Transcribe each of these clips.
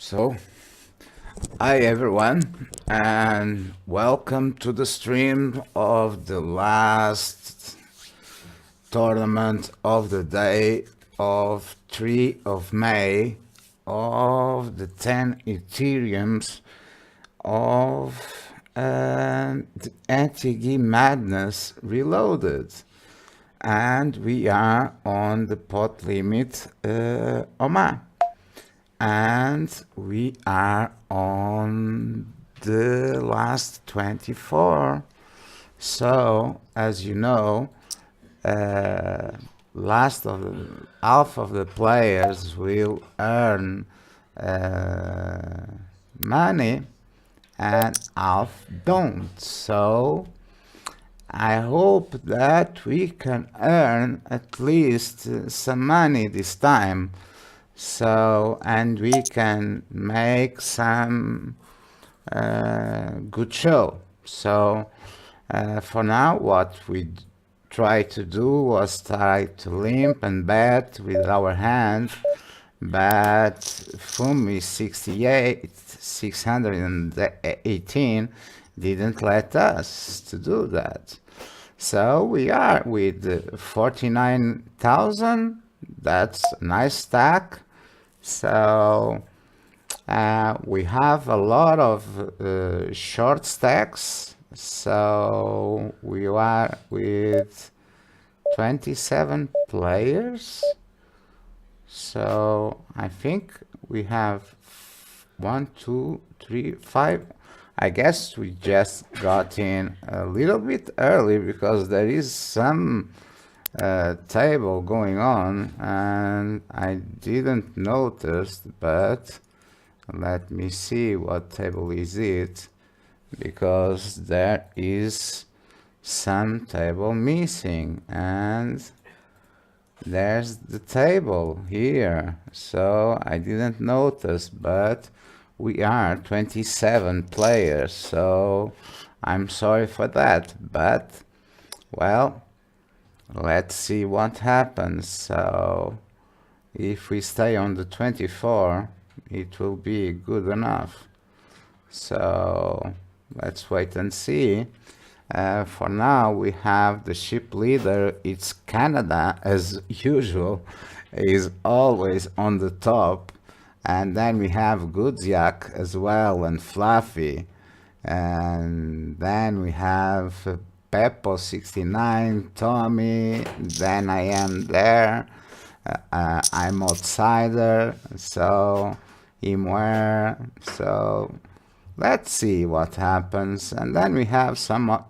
So, hi everyone, and welcome to the stream of the last tournament of the day of 3 of May of the 10 Ethereums of the ETH Madness Reloaded. And we are on the pot limit OMA. And we are on the last 24. So, as you know, half of the players will earn money and half don't. So, I hope that we can earn at least some money this time. So, and we can make some good show. So, for now, what we try to do was try to limp and bet with our hand, but Fumi 618 didn't let us to do that. So we are with 49,000. That's a nice stack. So we have a lot of short stacks. So we are with 27 players. So I think we have 1, 2, 3, 5. I guess we just got in a little bit early because there is some table going on and I didn't notice, but let me see what table is it, because there is some table missing and there's the table here, so I didn't notice, but we are 27 players, so I'm sorry for that, but well, let's see what happens. So if we stay on the 24, it will be good enough. So let's wait and see. For now, we have the ship leader. It's Canada, as usual, is always on the top. And then we have Goodziak as well, and Fluffy. And then we have Peppo 69, Tommy, then I am there, I'm outsider, so Imware, so let's see what happens. And then we have some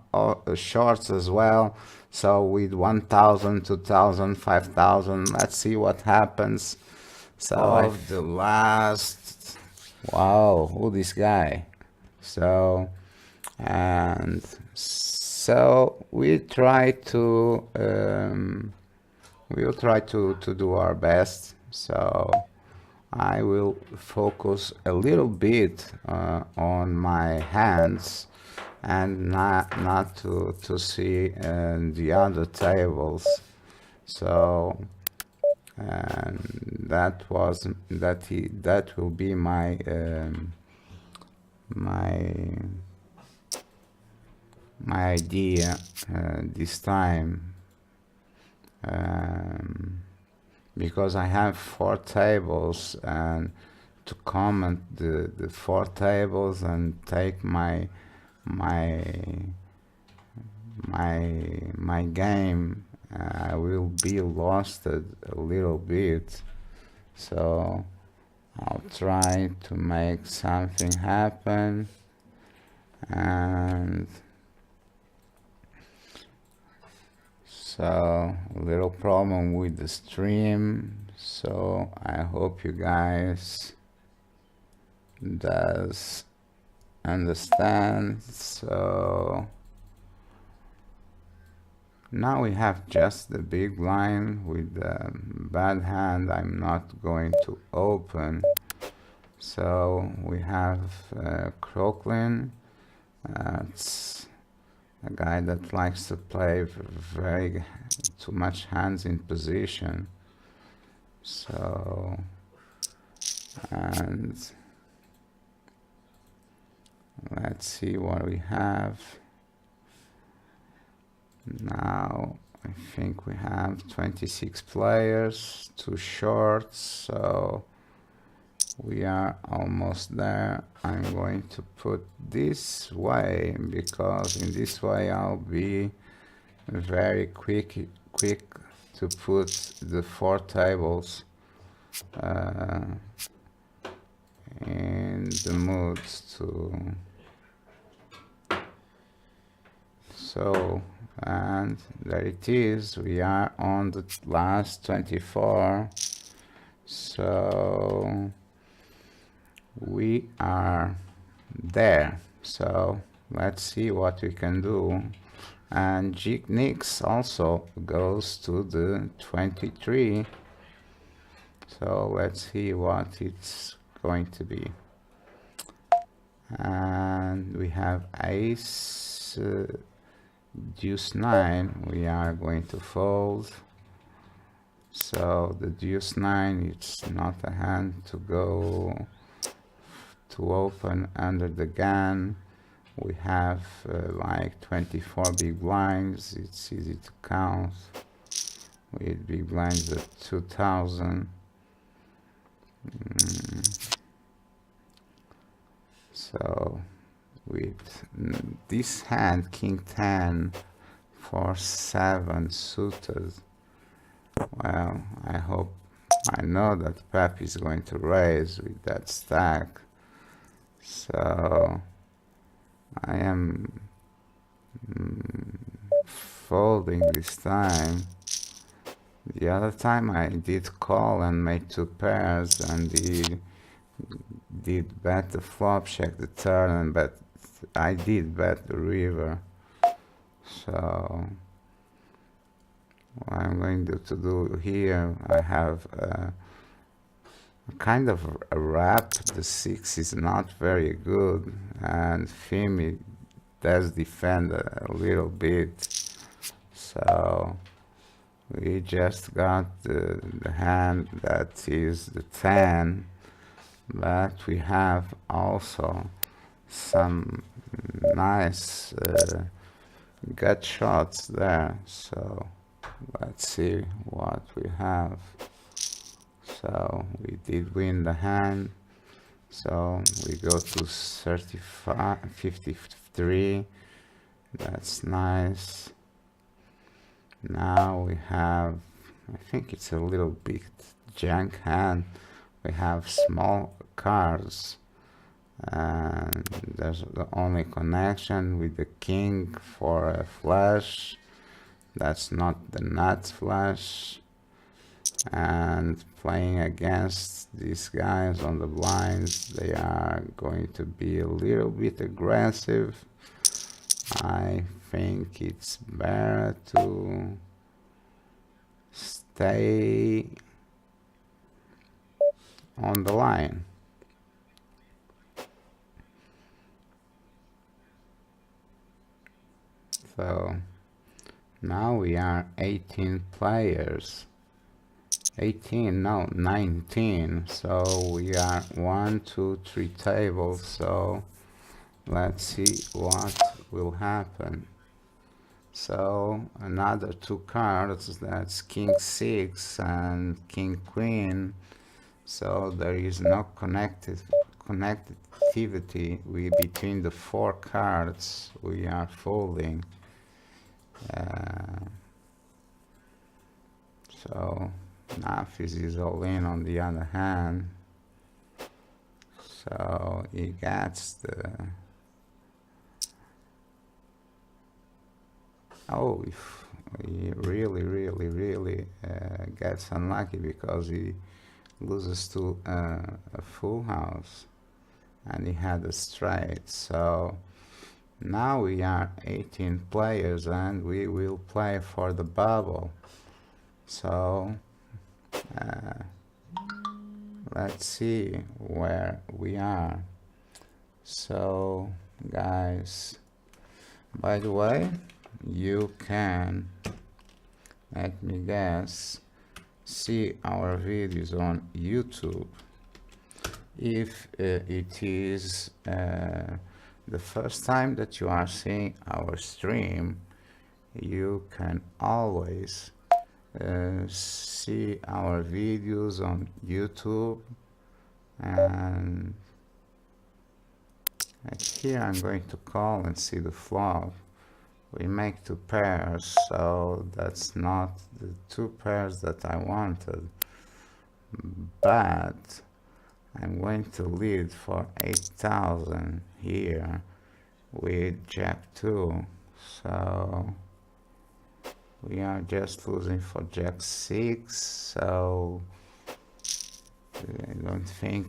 shorts as well, so with 1,000, 2,000, 5,000, let's see what happens. So of the last, wow, who this guy? So, and so we try to we'll try to do our best. So I will focus a little bit on my hands and not to see the other tables. So and that will be my my idea this time, because I have 4 tables, and to comment the 4 tables and take my game, I will be lost a little bit. So I'll try to make something happen. And so a little problem with the stream, so I hope you guys does understand. So now we have just the big blind with the bad hand I'm not going to open. So we have Crocklin. It's a guy that likes to play very too much hands in position. So, and let's see what we have now. I think we have 26 players, 2 shorts, so we are almost there. I'm going to put this way because in this way I'll be very quick to put the 4 tables in the moods to. So, and there it is, we are on the last 24, so we are there. So let's see what we can do. And Nix also goes to the 23, so let's see what it's going to be. And we have ace deuce 9, we are going to fold. So the deuce 9, it's not a hand to go to open under the gun. We have like 24 big blinds. It's easy to count with big blinds at 2000. So with this hand, king 10 for 7 suited, well, I know that Pep is going to raise with that stack, so I am folding this time. The other time I did call and made 2 pairs, and he did bet the flop, check the turn, and bet. I did bet the river. So what I'm going to do here, I have a kind of a wrap. The 6 is not very good, and Fimi does defend a little bit. So we just got the hand that is the 10, but we have also some nice gut shots there. So let's see what we have. So we did win the hand, so we go to 35, 53. That's nice. Now we have, I think it's a little bit junk hand. We have small cards, and there's the only connection with the king for a flush. That's not the nut flush. And playing against these guys on the blinds, they are going to be a little bit aggressive. I think it's better to stay on the line. So now we are 18 players. 18, no, 19. So we are 1, 2, 3 tables. So let's see what will happen. So another 2 cards, that's king 6 and king queen. So there is no connectivity between the 4 cards we are folding. So Nafis is all in on the other hand. So he gets the... Oh, if he really gets unlucky because he loses to a full house and he had a straight. So now we are 18 players and we will play for the bubble. So let's see where we are. So guys, by the way, you can, let me guess, see our videos on YouTube if it is the first time that you are seeing our stream, you can always see our videos on YouTube, and here I'm going to call and see the flop. We make two pairs, so that's not the two pairs that I wanted, but I'm going to lead for 8,000 here with Jack 2, so we are just losing for Jack 6, so I don't think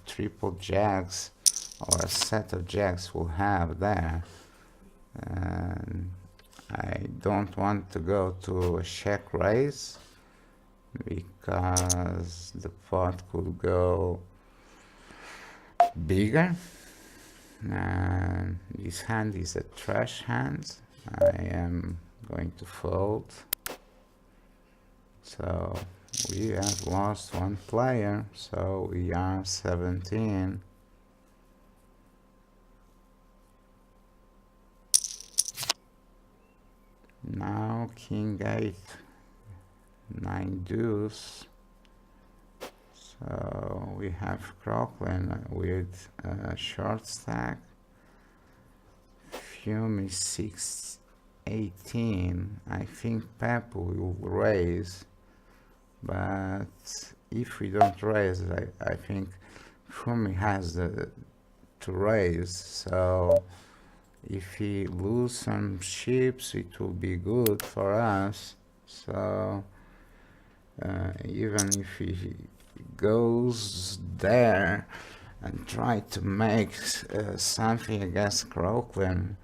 triple Jacks or a set of Jacks will have there. And I don't want to go to a check raise because the pot could go bigger, and this hand is a trash hand. I am going to fold, so we have lost one player, so we are 17. Now king 8, 9 deuce, so we have Crocklin with a short stack. Fume is 6, 18. I think Pep will raise, but if we don't raise, I think Fume has to raise, so if he lose some ships, it will be good for us. So even if he goes there and try to make something against Crocklin,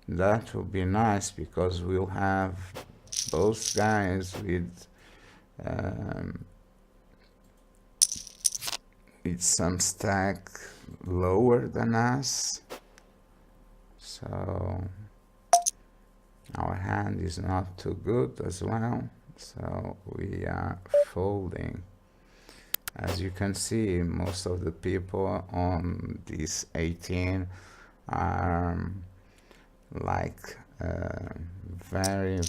that will be nice, because we'll have both guys with some stack lower than us. So our hand is not too good as well, so we are folding. As you can see, most of the people on this 18 are like very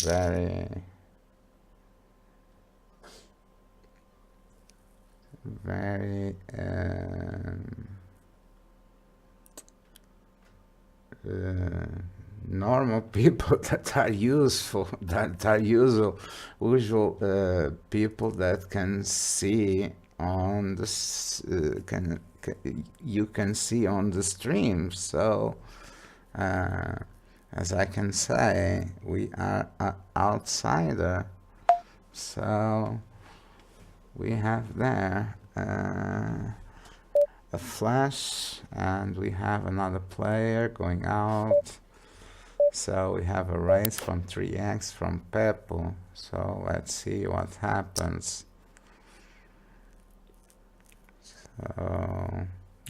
normal people that are useful, that are usual people that can see on the you can see on the stream. So as I can say, we are an outsider, so we have there a flash, and we have another player going out, so we have a raise from 3x from Peppo. So let's see what happens. So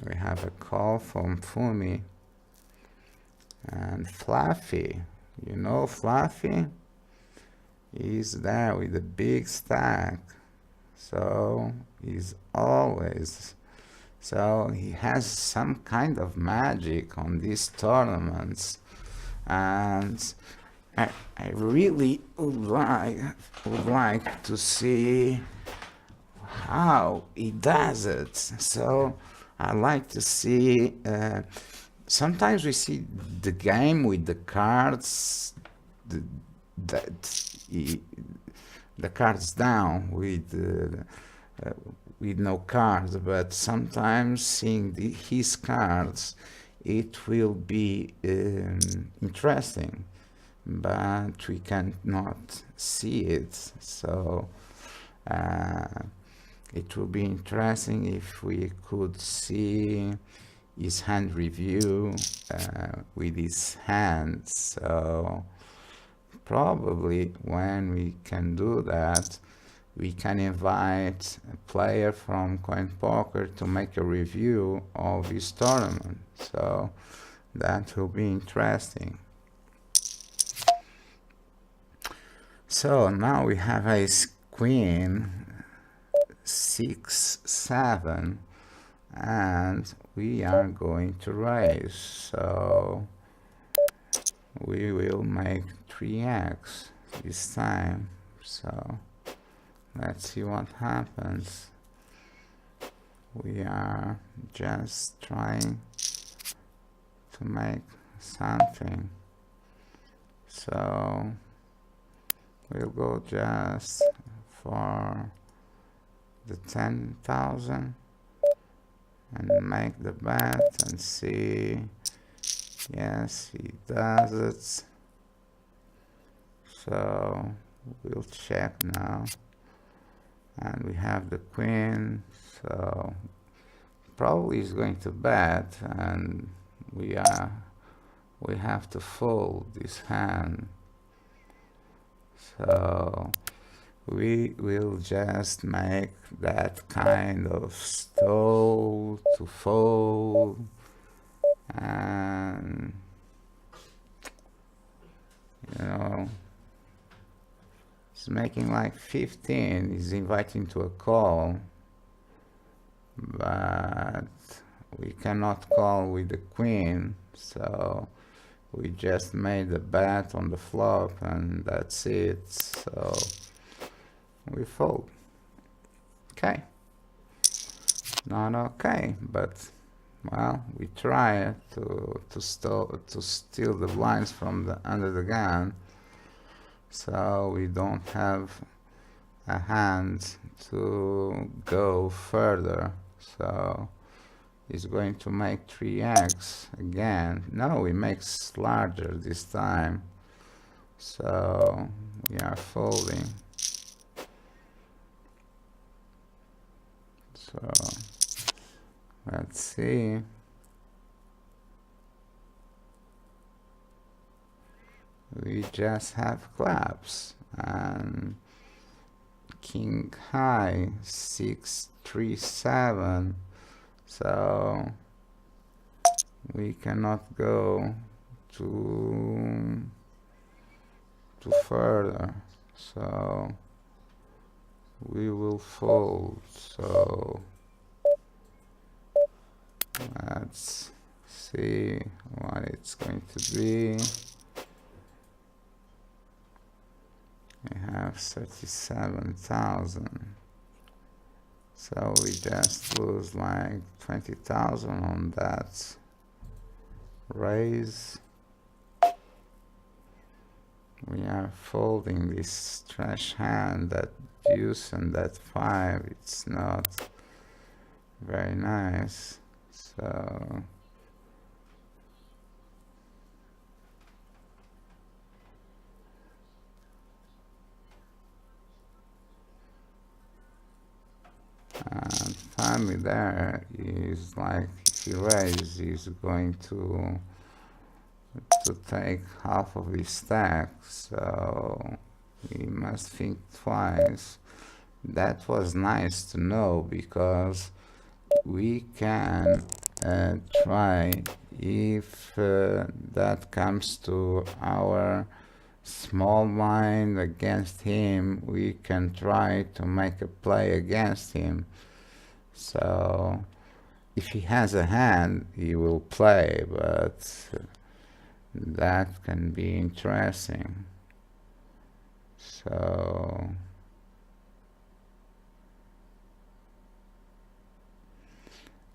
we have a call from Fumi and Fluffy. You know, Fluffy is there with a big stack, so he's always, so he has some kind of magic on these tournaments, and I really would like to see how he does it. So I like to see, sometimes we see the game with the cards, the cards down with no cards, but sometimes seeing his cards, it will be interesting, but we cannot see it. So it will be interesting if we could see his hand review with his hands. So probably when we can do that, we can invite a player from CoinPoker to make a review of his tournament. So that will be interesting. So now we have ace queen 6, 7, and we are going to raise, so we will make 3x this time. So let's see what happens. We are just trying to make something, so we'll go just for the 10,000 and make the bet and see. Yes, he does it. So we'll check now, and we have the queen, so probably he's going to bet, and we have to fold this hand. So we will just make that kind of stall to fold, and you know, it's making like 15. He's inviting to a call, but we cannot call with the queen, so we just made a bet on the flop, and that's it. So we fold. Okay, not okay, but well, we try to steal the blinds from the under the gun, so we don't have a hand to go further. So he's going to make 3x again. No, he makes larger this time, so we are folding. So let's see. We just have claps, and king high 6-3-7, so we cannot go to further, so we will fold. So let's see what it's going to be. We have 37,000, so we just lose like 20,000 on that raise. We are folding this trash hand, that deuce and that 5. It's not very nice, so and finally there is like, if he raises, he's going to take half of his stack, so we must think twice. That was nice to know, because we can try, if that comes to our small blind against him, we can try to make a play against him. So if he has a hand, he will play, but that can be interesting. So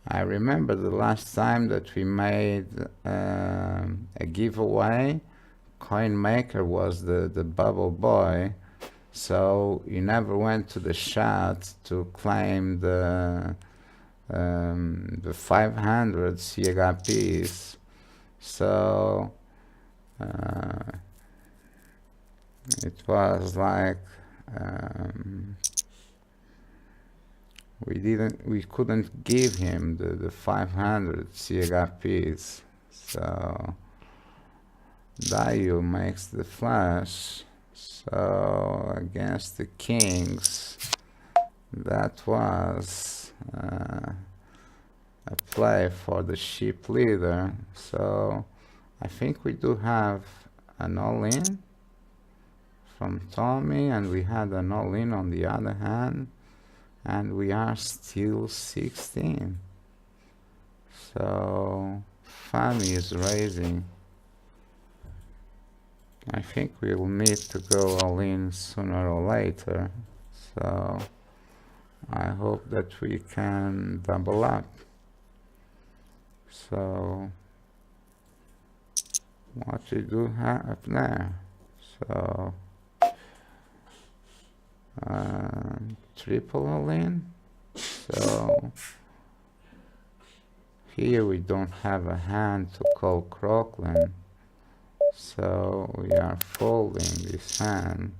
I remember the last time that we made a giveaway. Coinmaker was the bubble boy, so he never went to the shot to claim the 500 CH piece. So it was like we couldn't give him the 500 CH piece. So Dayu makes the flush, so against the kings, that was a play for the ship leader. So I think we do have an all-in from Tommy, and we had an all-in on the other hand, and we are still 16. So Fami is raising. I think we'll need to go all in sooner or later. So I hope that we can double up. So what we do have there? So triple all in. So here we don't have a hand to call Crocklin. So we are folding this hand.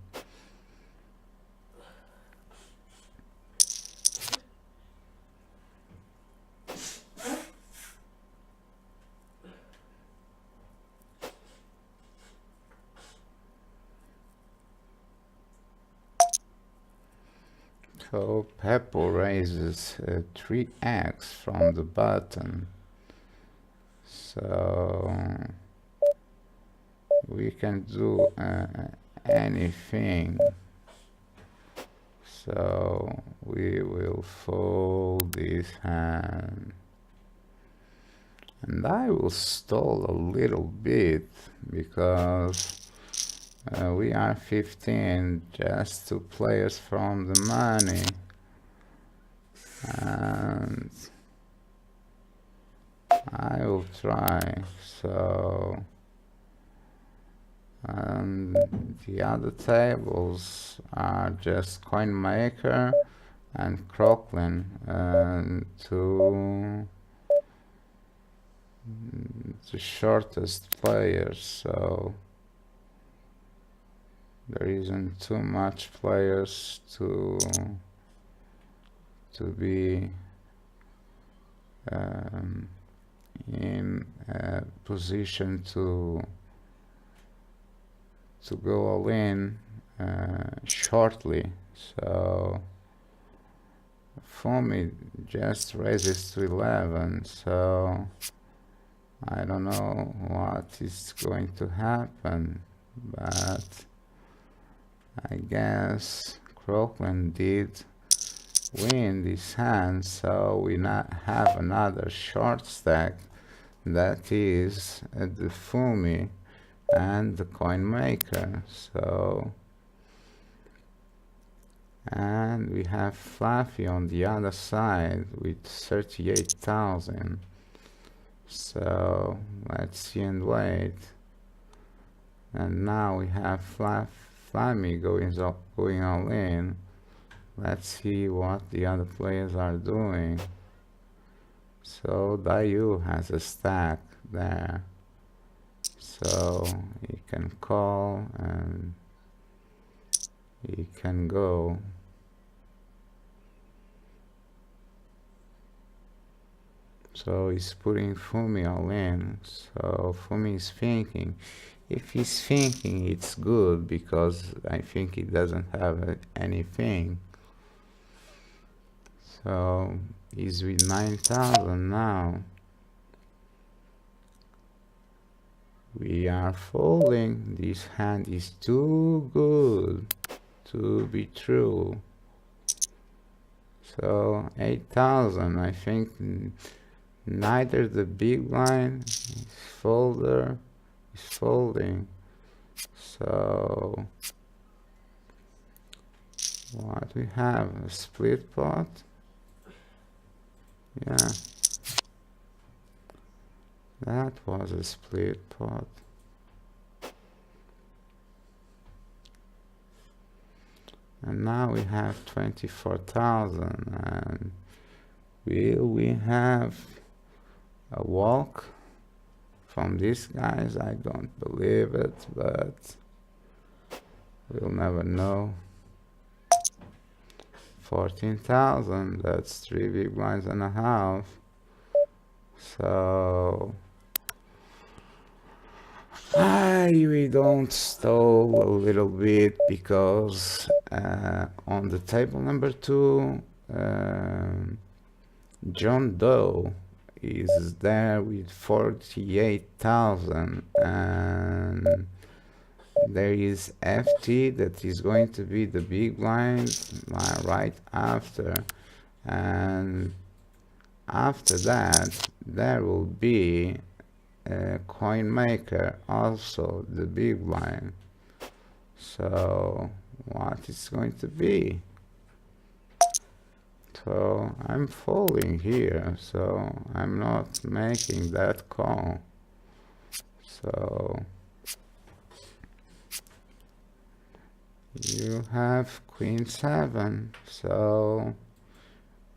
So Peppo raises 3x from the button. So we can do anything. So we will fold this hand. And I will stall a little bit because we are 15, just 2 players from the money. And I will try. So and the other tables are just coin maker and Crocklin to the shortest players. So there isn't too much players to be in a position to go all in shortly. So Fumi just raises to 11, so I don't know what is going to happen, but I guess Crocklin did win this hand, so we not have another short stack, that is the Fumi and the coin maker. So and we have Fluffy on the other side with 38,000. So let's see and wait. And now we have Flammy going all in. Let's see what the other players are doing. So Dayu has a stack there. So he can call and he can go. So he's putting Fumi all in. So Fumi is thinking. If he's thinking, it's good because I think he doesn't have anything. So he's with 9,000 now. We are folding. This hand is too good to be true. So 8,000, I think neither the big line folder is folding. So what we have, a split pot. Yeah, that was a split pot. And now we have 24,000. And will we have a walk from these guys? I don't believe it, but we'll never know. 14,000, that's 3 big blinds and a half. So we don't stall a little bit because on the table number 2, John Doe is there with 48,000, and there is FT that is going to be the big blind right after, and After that, there will be a coin maker, also the big blind. So what is going to be? So I'm folding here, so I'm not making that call. So you have queen 7, so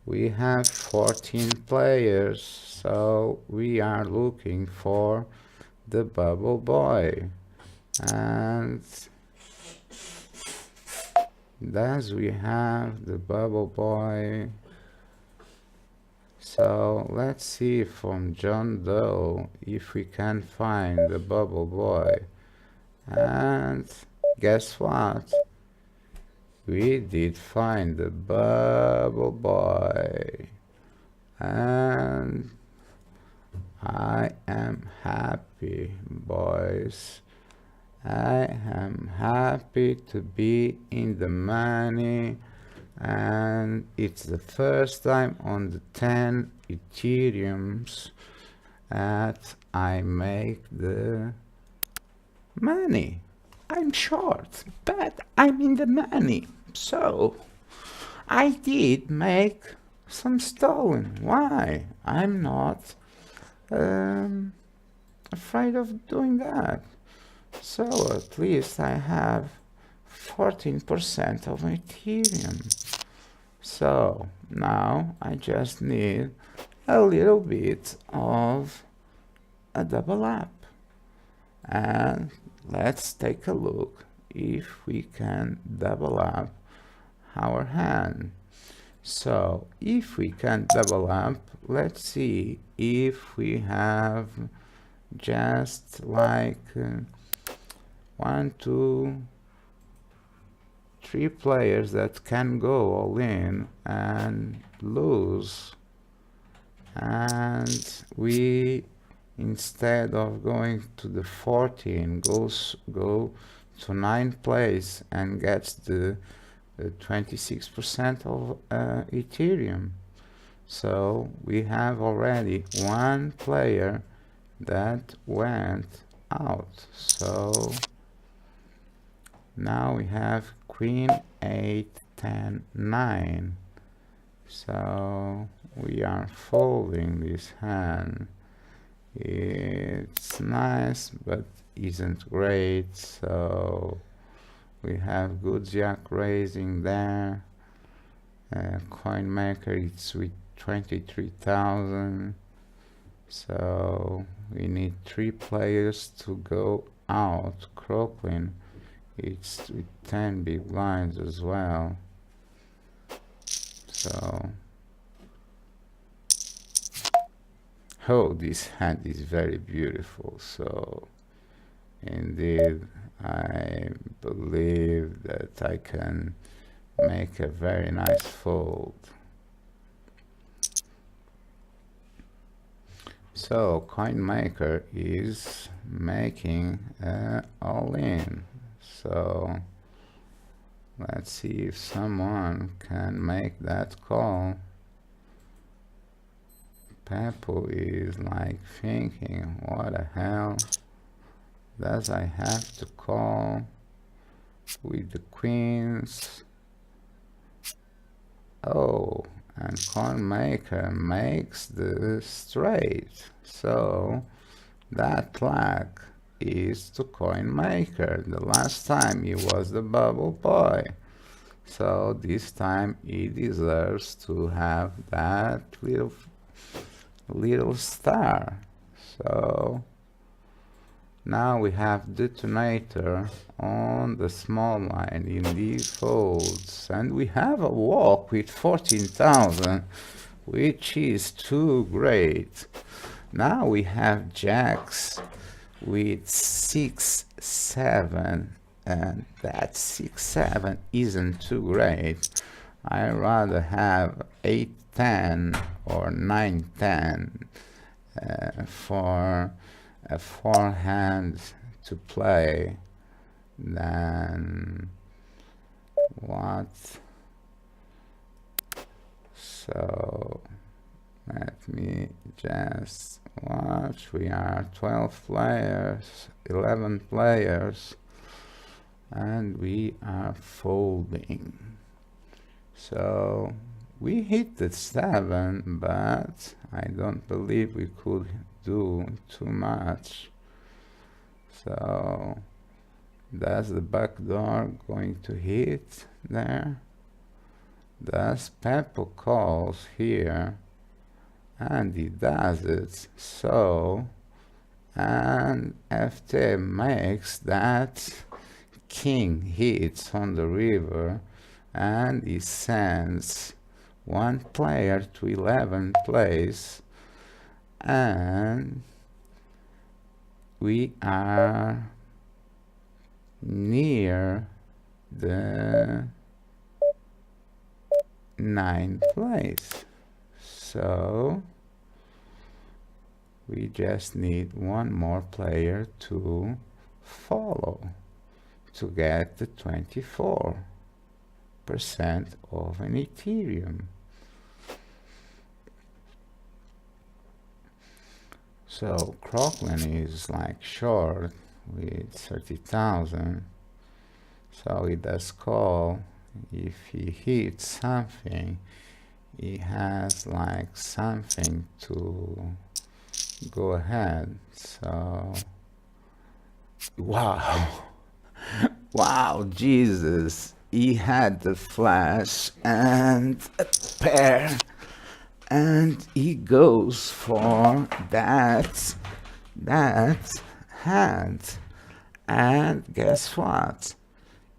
we have 14 players, so we are looking for the bubble boy. And thus we have the bubble boy. So let's see from John Doe if we can find the bubble boy. And guess what? We did find the bubble boy. And I am happy, boys. I am happy to be in the money, and it's the first time on the 10 Ethereums that I make the money. I'm short, but I'm in the money. So I did make some stolen. Why? I'm not afraid of doing that. So at least I have 14% of Ethereum. So now I just need a little bit of a double up. And let's take a look if we can double up our hand. So if we can double up, let's see if we have just like 1, 2, 3 players that can go all in and lose, and we, instead of going to the 14, go to 9th place and gets the 26% of Ethereum. So we have already one player that went out. So now we have queen 8, 10, 9. So we are folding this hand. It's nice, but isn't great. So we have good jack raising there. Coin maker, it's with 23,000. So we need 3 players to go out. Crocklin, it's with 10 big blinds as well. So, oh, this hand is very beautiful. So indeed, I believe that I can make a very nice fold. So coin maker is making all in. So let's see if someone can make that call. Papu is like thinking, what the hell does I have to call with the queens? Oh, and coin maker makes the straight. So that luck is to coin maker. The last time he was the bubble boy. So this time he deserves to have that little star. So now we have detonator on the small line in these folds, and we have a walk with 14,000, which is too great. Now we have jacks with 6, 7, and that 6, 7 isn't too great. I rather have 8, 10 or 9, 10 for a forehand to play than what. So Let me just watch. We are 12 players, 11 players, and we are folding. So we hit the 7, but I don't believe we could do too much. So does the back door going to hit there? Does Peppo calls here? And he does it. So, and FT makes that king hits on the river, and he sends one player to 11th place, and we are near the 9th place. So we just need one more player to follow to get the 24% of an Ethereum. So Crocklin is like short with 30,000. So he does call. If he hits something, he has like something to go ahead. So wow. Wow, Jesus, he had the flash and a pair, and he goes for that hand. And guess what?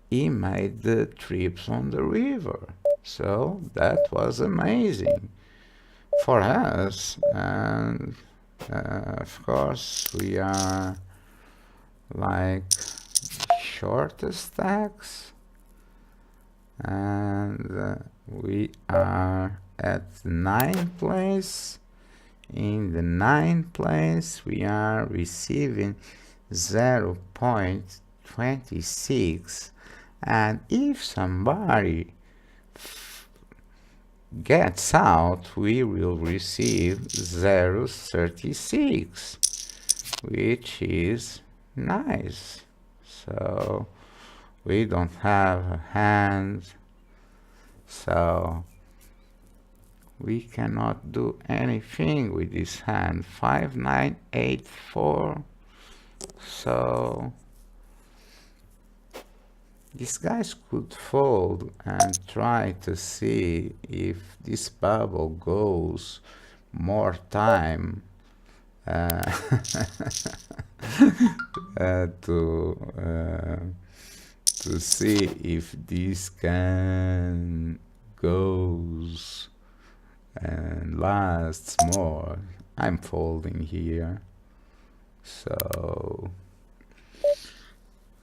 He made the trips on the river. So that was amazing for us. And of course, we are like shortest stacks, and we are at 9th place. In the 9th place, we are receiving 0.26, and if somebody gets out, we will receive 0.36, which is nice. So we don't have a hand, so we cannot do anything with this hand. 5984. So these guys could fold and try to see if this bubble goes more time to see if this can goes and lasts more. I'm folding here, so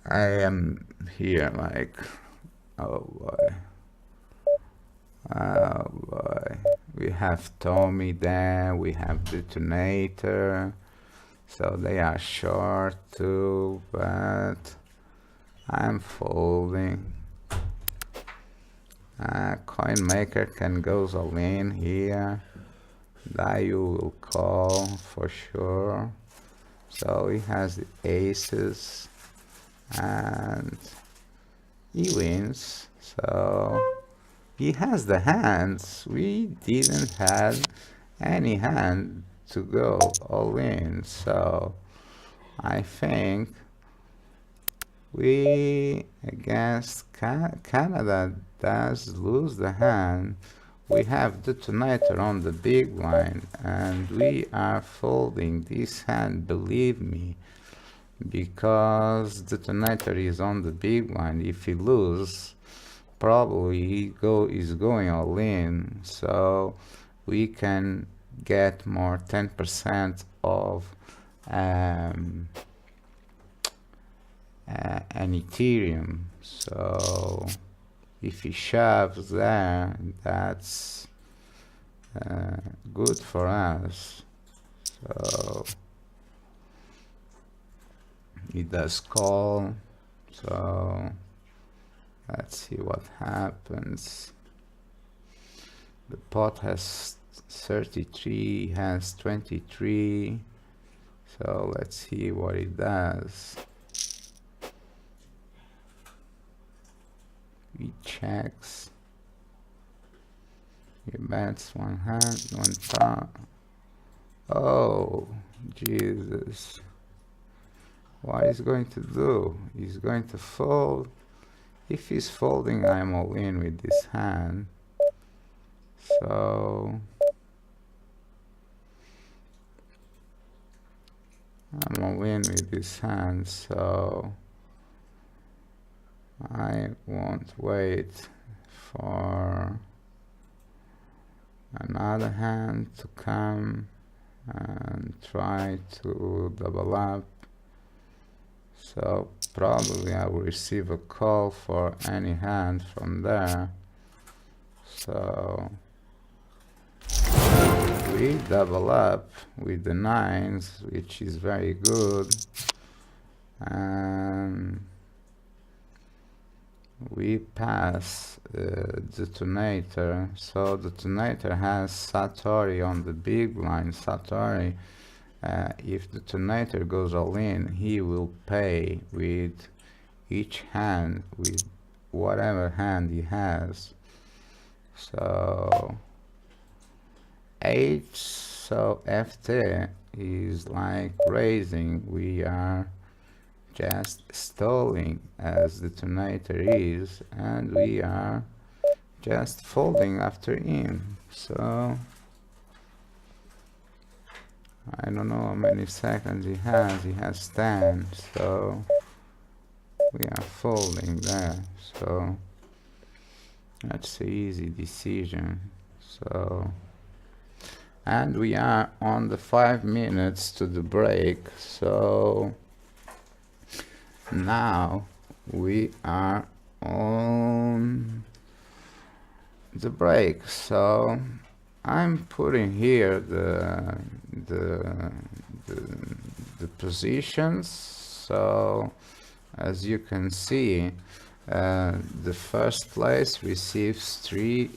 I am here like, oh boy, we have Tommy there, we have Detonator, so they are short too, but I'm folding. Coin maker can go all in here. Dayu will call for sure. So he has the aces and he wins. So he has the hands. We didn't have any hand to go all in. So I think we against Canada does lose the hand. We have Detonator on the big blind, and we are folding this hand, believe me, because Detonator is on the big blind. If he loses, probably he is going all in, so we can get more 10% of an Ethereum. So if he shoves there, that's good for us. So he does call, so let's see what happens. The pot has 33 has 23. So let's see what it does. He checks. He bets one hand, one top. Oh, Jesus. What is going to do? He's going to fold. If he's folding, I'm all in with this hand. So I'm all in with this hand, so I won't wait for another hand to come and try to double up. So probably I will receive a call for any hand from there. So we double up with the nines, which is very good, and we pass the detonator. So the detonator has Satori on the big blind. Satori, if the detonator goes all in, he will pay with each hand, with whatever hand he has. So 8, so FT is like raising. We are just stalling as the detonator is, and we are just folding after him. So I don't know how many seconds he has. He has 10, so we are folding there. So that's an easy decision. So, and we are on the 5 minutes to the break. So now we are on the break. So I'm putting here the positions. So as you can see, the first place receives 3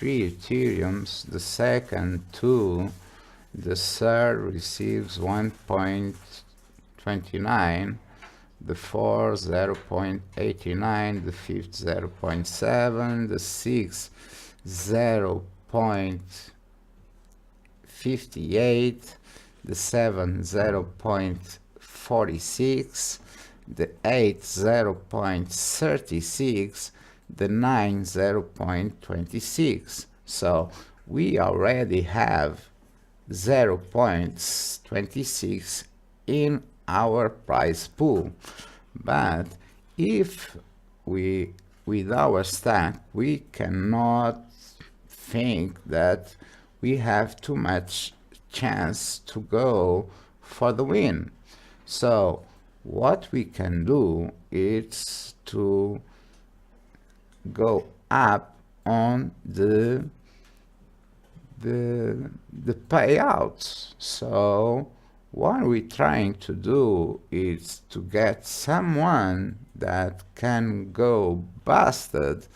Ethereums, the second 2, the third receives 1.29, the fourth 0.89, the fifth 0.7, the sixth 0.58, the seventh 0.46, the 8th 0.36, the 9th 0.26. So we already have 0.26 in our price pool. But if we, with our stack, we cannot think that we have too much chance to go for the win. So what we can do is to go up on the payouts. So what we're trying to do is to get someone that can go busted,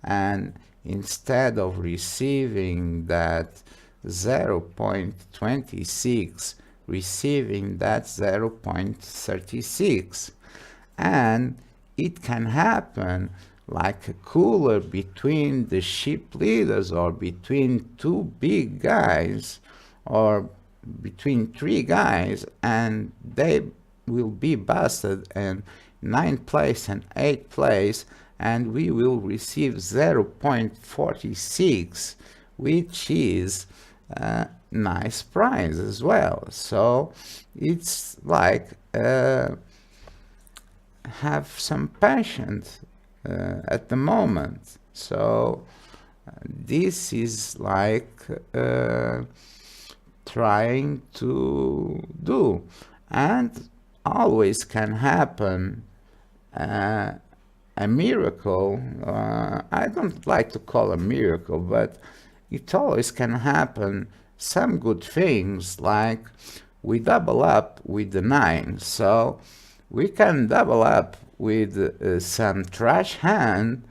and instead of receiving that 0.26, receiving that 0.36. And it can happen like a cooler between the ship leaders, or between 2 big guys, or between 3 guys, and they will be busted in 9th place and 8th place, and we will receive 0.46, which is a nice prize as well. So it's like have some patience at the moment. So this is like trying to do, and always can happen a miracle. I don't like to call a miracle, but it always can happen some good things, like we double up with the 9. So we can double up with some trash hand,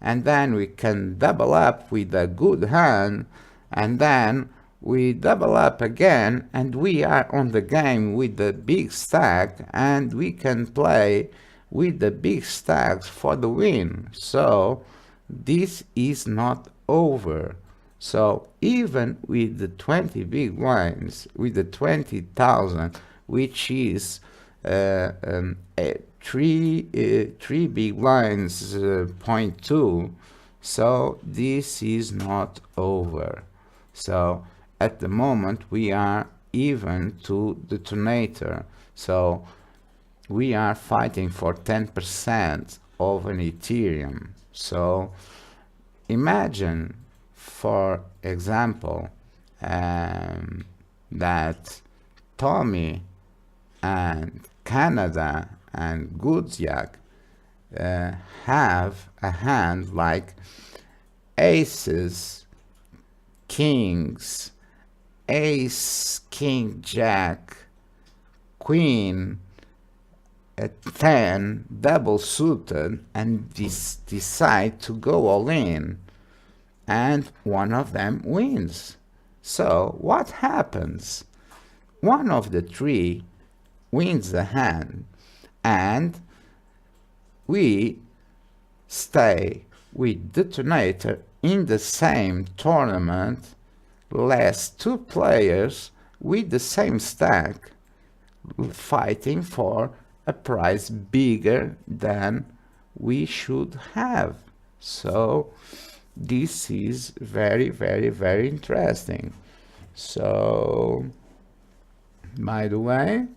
and then we can double up with a good hand, and then we double up again, and we are on the game with the big stack, and we can play with the big stacks for the win. So this is not over. So even with the 20 big blinds, with the 20,000, which is three big blinds, 0.2, so this is not over. So at the moment we are even to the detonator, so we are fighting for 10% of an Ethereum. So imagine, for example, that Tommy and Canada and Gudziak have a hand like aces, kings, ace, king, jack, queen, a 10, double suited, and decide to go all in, and one of them wins. So what happens? One of the three wins the hand, and we stay with detonator in the same tournament, less two players with the same stack, fighting for a prize bigger than we should have. So this is very, very, very interesting. So, by the way,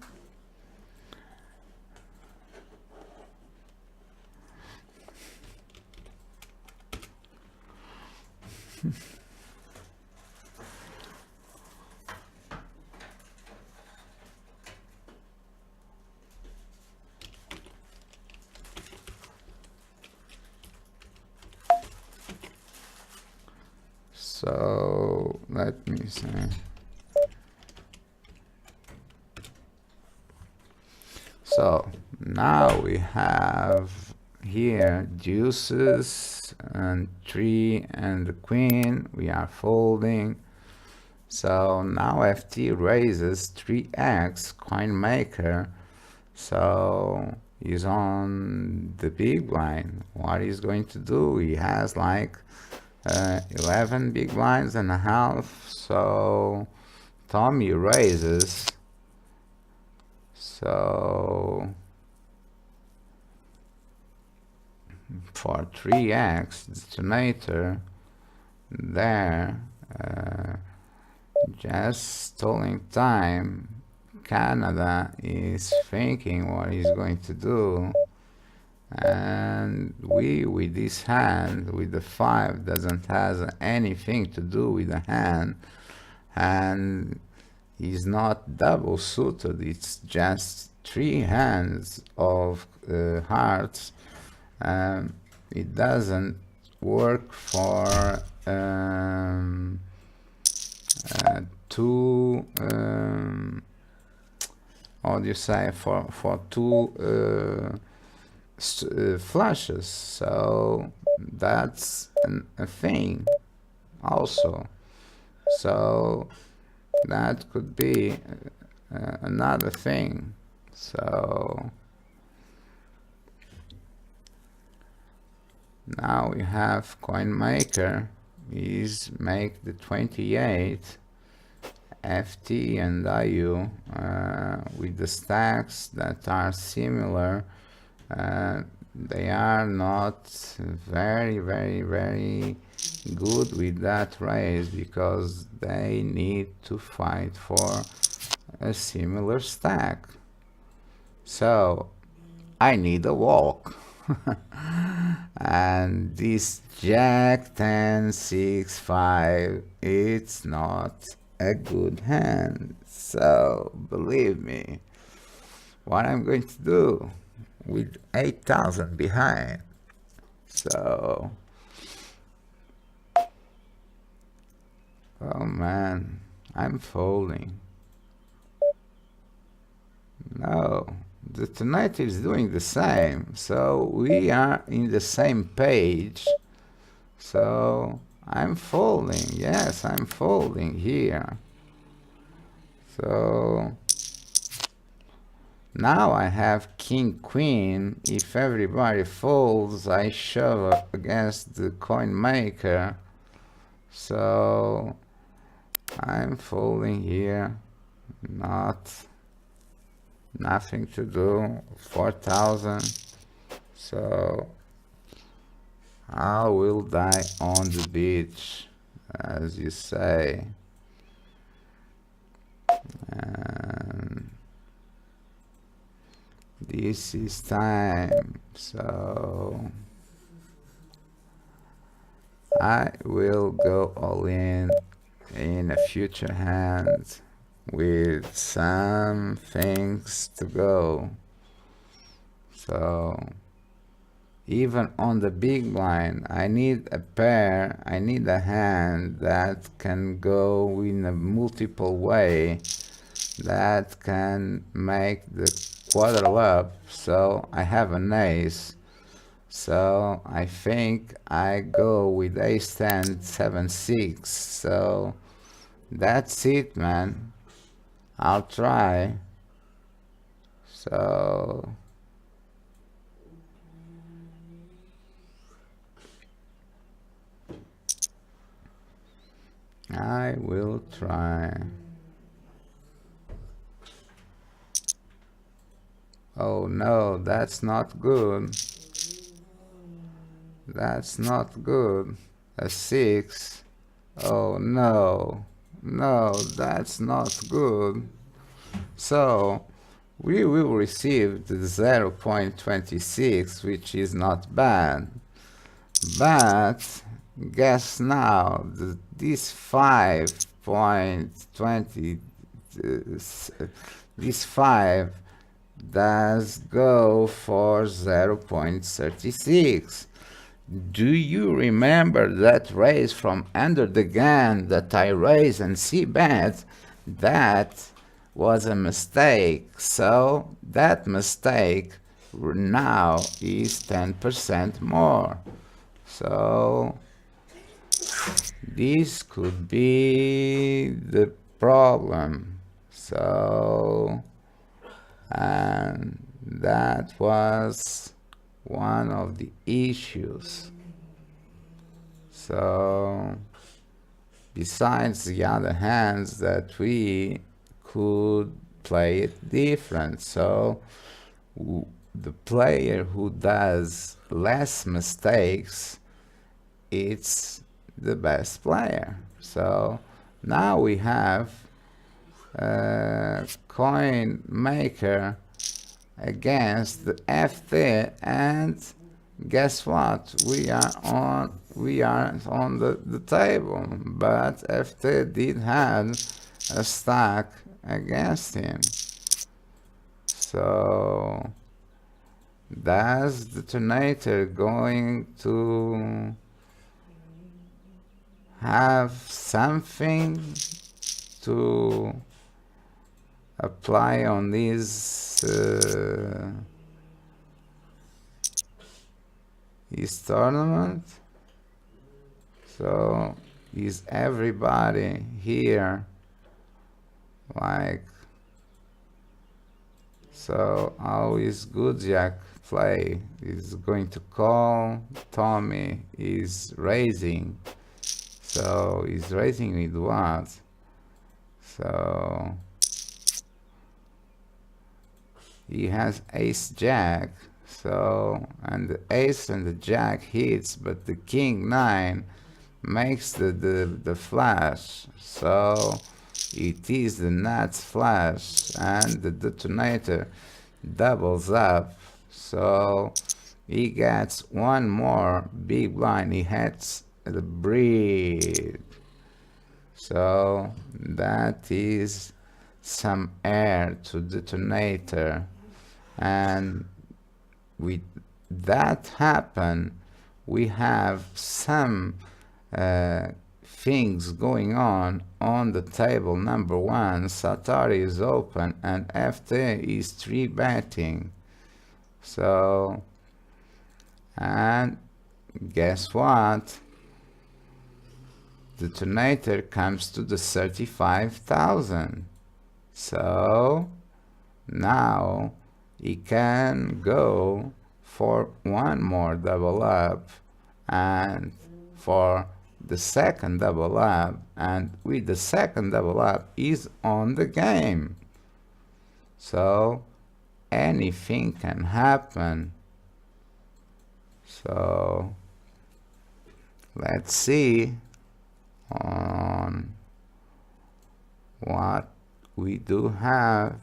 so let me see. So now we have here deuces and 3 and the queen. We are folding. So now FT raises 3x coin maker. So he's on the big blind. What he's going to do? He has like 11 big blinds and a half. So Tommy raises. So for 3x detonator there, just stalling time, Canada is thinking what he's going to do, and we with this hand with the 5 doesn't have anything to do with the hand, and he's not double suited, it's just 3 hands of hearts. It doesn't work for two how do you say, for 2 flushes, so that's a thing also. So that could be another thing. So now we have coin maker is make the 28 FT and IU with the stacks that are similar. They are not very good with that raise because they need to fight for a similar stack. So I need a walk. And this Jack 10 6 5, it's not a good hand. So believe me, what I'm going to do with 8,000 behind. So oh man, I'm folding. No, the tonight is doing the same, so we are in the same page. So I'm folding. Yes, I'm folding here. So now I have king queen. If everybody folds, I shove up against the coin maker. So I'm folding here. Nothing to do. 4,000. So I will die on the beach, as you say. And this is time. So I will go all in a future hand with some things to go. So even on the big blind, I need a pair, I need a hand that can go in a multiple way, that can make the quarter up. So I have an ace. So I think I go with ace 10, 7, 6. So that's it, man. I'll try. So I will try. Oh no, that's not good. That's not good. A 6. Oh no. No, that's not good. So we will receive the 0.26, which is not bad. But guess now, this 5.20, this 5 does go for 0.36. Do you remember that raise from under the gun that I raised and c-bet? That was a mistake. So that mistake now is 10% more. So this could be the problem. So, and that was one of the issues. So besides the other hands that we could play it different. So the player who does less mistakes, it's the best player. So now we have a coin maker against the FT, and guess what? We are on the table, but FT did have a stack against him. So that's the detonator going to have something to apply on this tournament? So is everybody here like, so how is Gudziak play? Is going to call. Tommy is raising. So he's raising with what? So he has ace jack. So, and the ace and the jack hits, but the king 9 makes the flash. So it is the nuts flash, and the detonator doubles up. So he gets one more big blind. He hits the breed. So that is some air to detonator, and with that happen, we have some things going on the table. Number one, Satari is open and FT is 3-betting. So, and guess what? detonator comes to the 35,000. So now he can go for one more double up and for the second double up, and with the second double up is on the game. So anything can happen. So let's see on what we do have.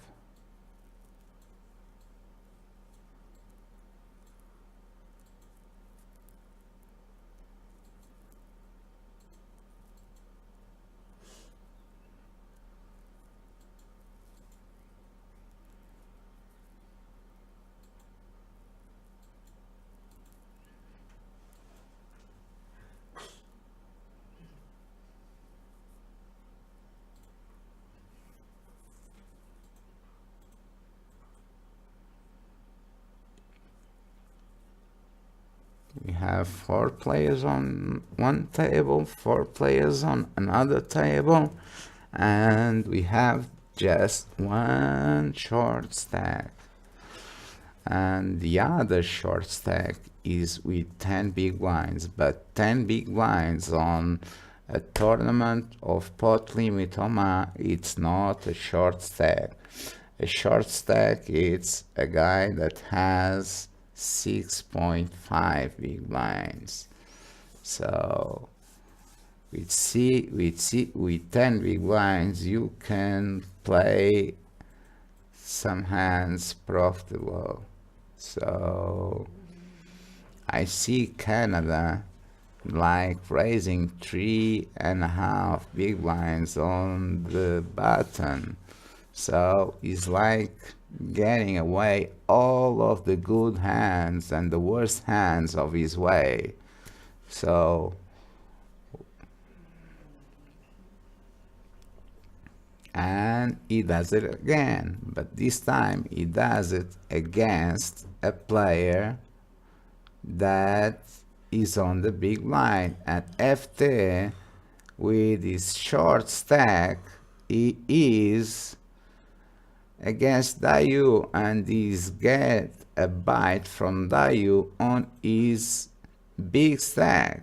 We have 4 players on one table, 4 players on another table, and we have just one short stack. And the other short stack is with 10 big blinds, but 10 big blinds on a tournament of pot limit OMA, it's not a short stack. A short stack is a guy that has 6.5 big blinds. So with 10 big blinds you can play some hands profitable. So I see Canada like raising 3.5 big blinds on the button. So it's like getting away all of the good hands and the worst hands of his way. So and he does it again, but this time he does it against a player that is on the big blind. At FT, with his short stack, he is against Dayu, and he's get a bite from Dayu on his big stack.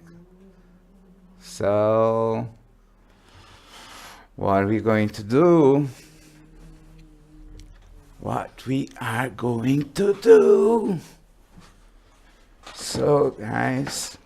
So what are we going to do? What we are going to do? So guys,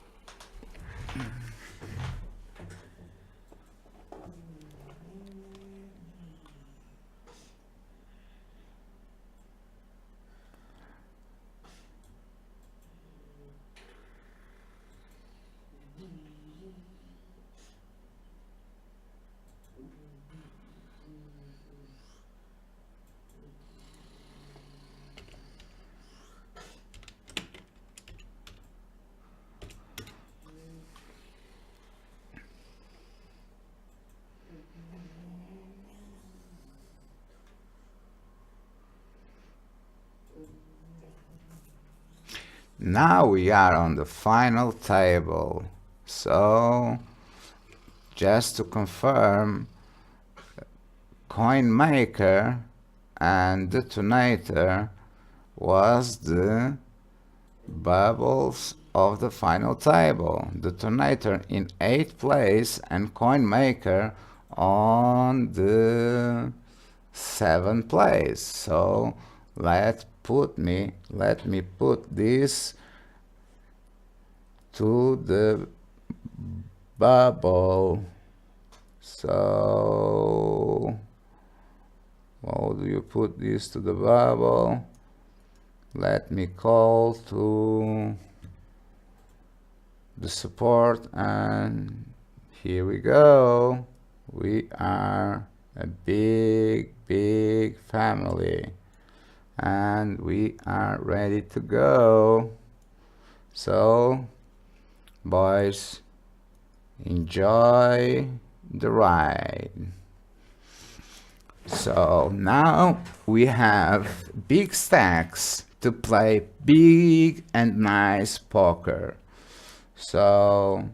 now we are on the final table. So just to confirm, coin maker and detonator was the bubbles of the final table. Detonator in 8th place and coin maker on the 7th place. So let me put this to the bubble. So how do you put this to the bubble? Let me call to the support, and here we go. We are a big family, and we are ready to go. So boys, enjoy the ride. So now we have big stacks to play big and nice poker. So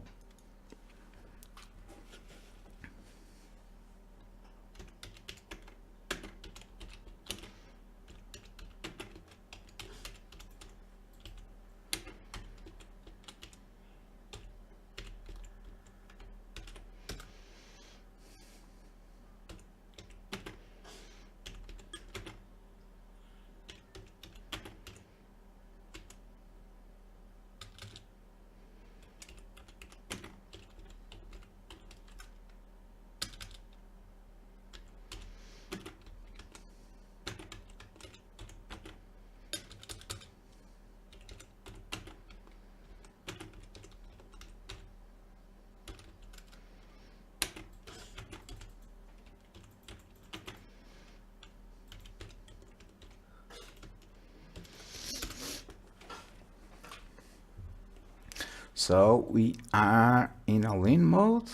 So we are in a lean mode?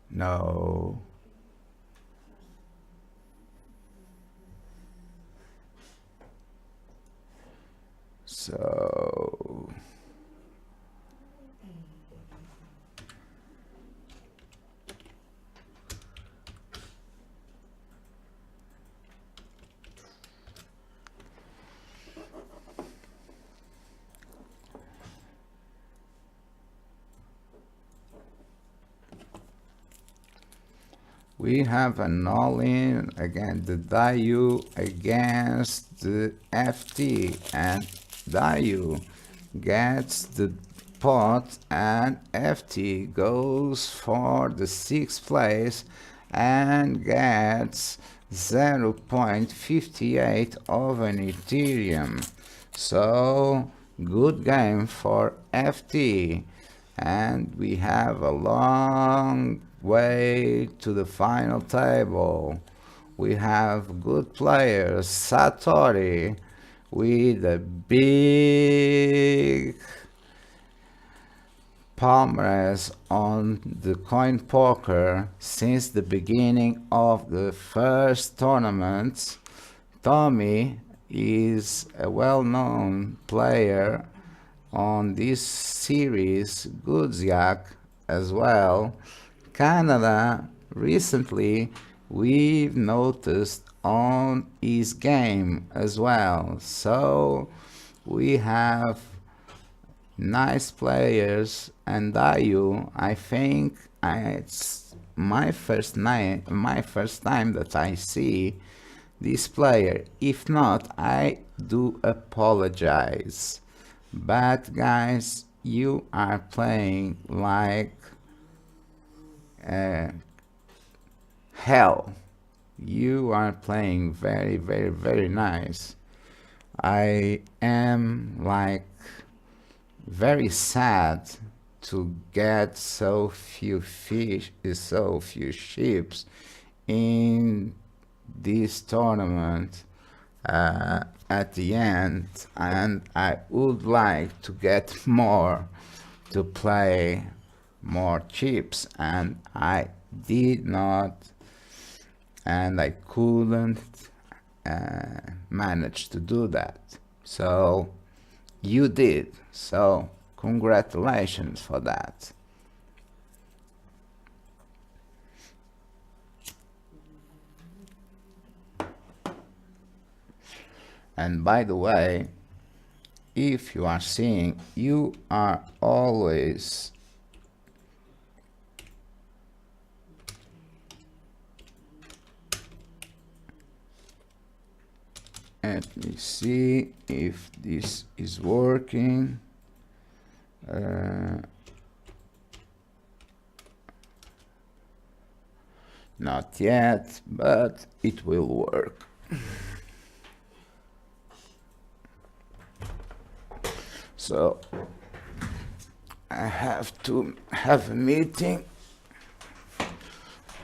No. So we have an all-in again, the Dayu against the FT, and Dayu gets the pot and FT goes for the 6th place and gets 0.58 of an Ethereum. So good game for FT, and we have a long way to the final table. We have good players, Satori with a big palmarès on the coin poker since the beginning of the first tournament. Tommy is a well-known player on this series, Gudziak as well. Canada recently we've noticed on his game as well. So we have nice players, and Dayu, I think it's my first time that I see this player. If not, I do apologize. But guys, you are playing like hell. You are playing very, very, very nice. I am like very sad to get so few fish, so few ships in this tournament at the end, and I would like to get more to play more chips, and I did not, and I couldn't manage to do that. So you did, so congratulations for that. And by the way, if you are seeing, you are always let me see if this is working. Not yet, but it will work. So I have to have a meeting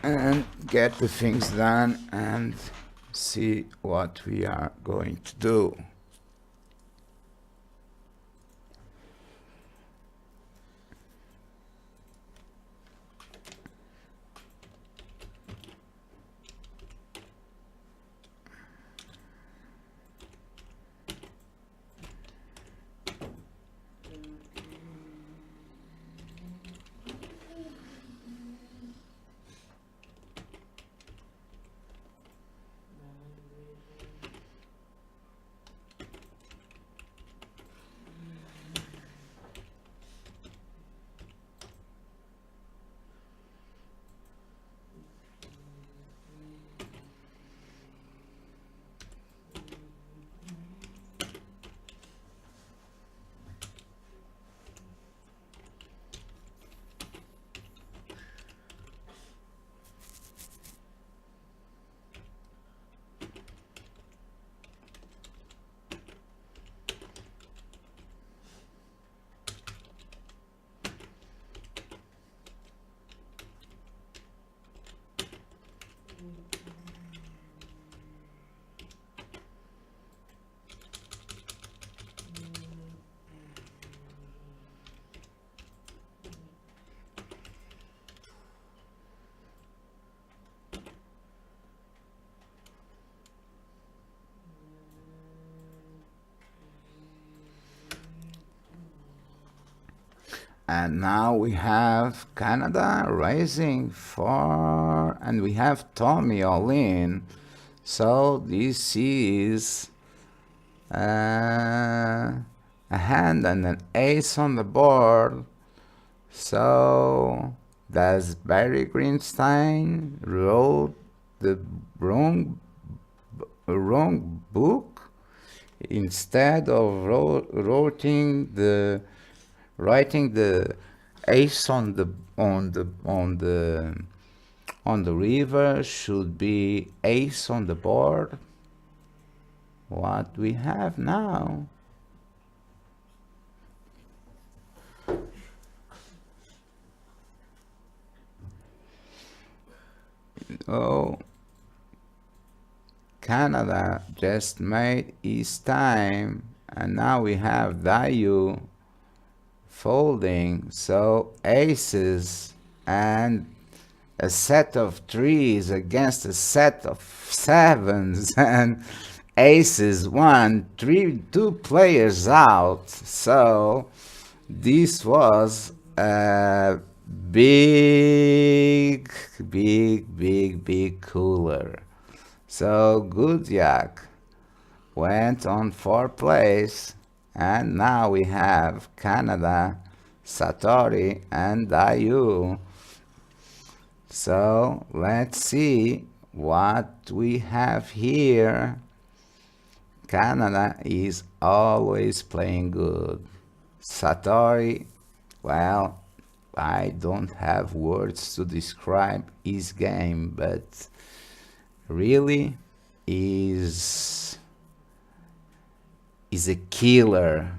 and get the things done and see what we are going to do. And now we have Canada raising for, and we have Tommy all in. So this is a hand and an ace on the board. So does Barry Greenstein wrote the wrong book instead of writing the ace on the river should be ace on the board. What we have now? Oh, Canada just made his time, and now we have Dayu folding, so aces and a set of threes against a set of sevens and aces, two players out. So this was a big cooler. So Gudiak went on 4 plays, and now we have Canada, Satori, and Dayu. So let's see what we have here. Canada is always playing good. Satori, well, I don't have words to describe his game, but really is a killer.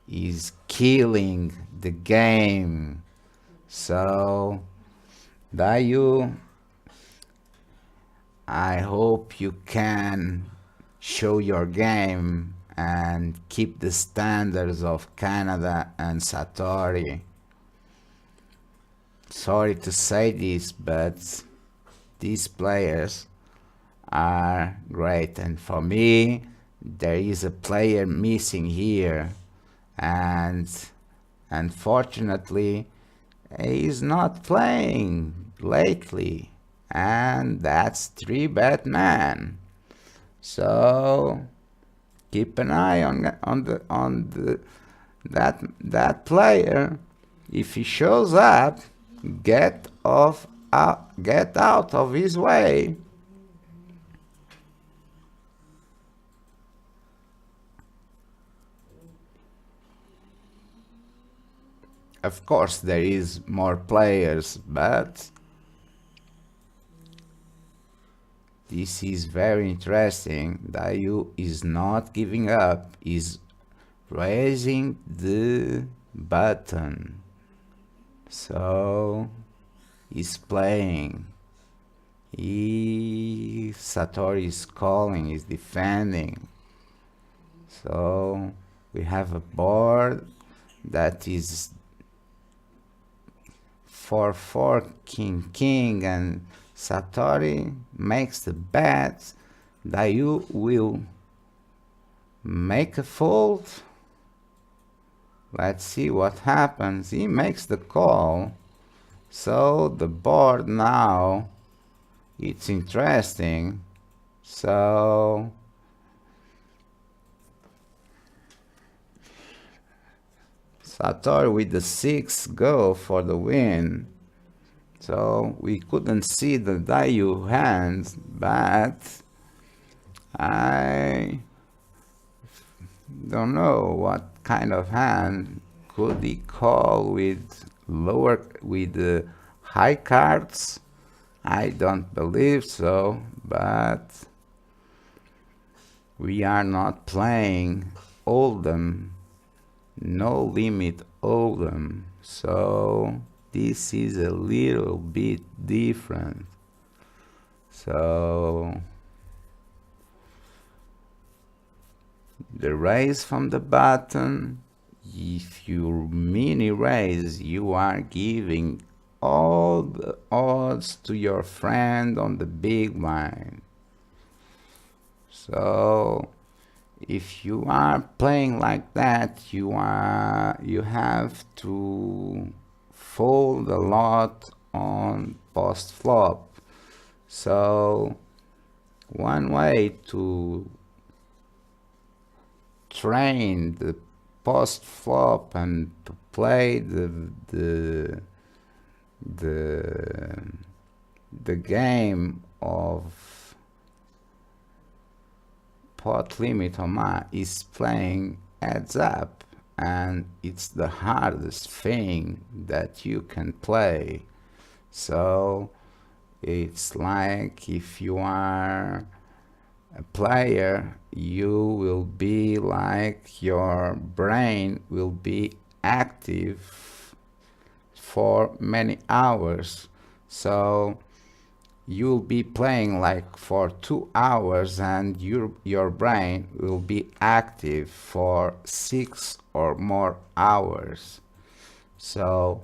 Is killing the game. So Dayu, I hope you can show your game and keep the standards of Canada and Satori. Sorry to say this, but these players are great, and for me there is a player missing here, and unfortunately he is not playing lately, and that's 3-bet man. So keep an eye on that player. If he shows up, get out of his way. Of course, there is more players, but this is very interesting. Dayu is not giving up, is raising the button. So he's playing. Satori is calling, is defending. So we have a board that is 4-4 king, and Satori makes the bet. Dayu will make a fold. Let's see what happens. He makes the call. So the board now, it's interesting. So Satori with the 6 go for the win. So we couldn't see the Dayu hands, but I don't know what kind of hand could he call with high cards. I don't believe so, but we are not playing Oldham, no limit Oldham, so this is a little bit different. So the raise from the button, if you mini raise, you are giving all the odds to your friend on the big blind. So if you are playing like that, you have to fold a lot on post flop. So one way to train the post flop and to play the game of pot limit OMA is playing heads up, and it's the hardest thing that you can play. So it's like if you are a player, you will be like your brain will be active for many hours. So you'll be playing like for 2 hours, and your brain will be active for 6 or more hours. So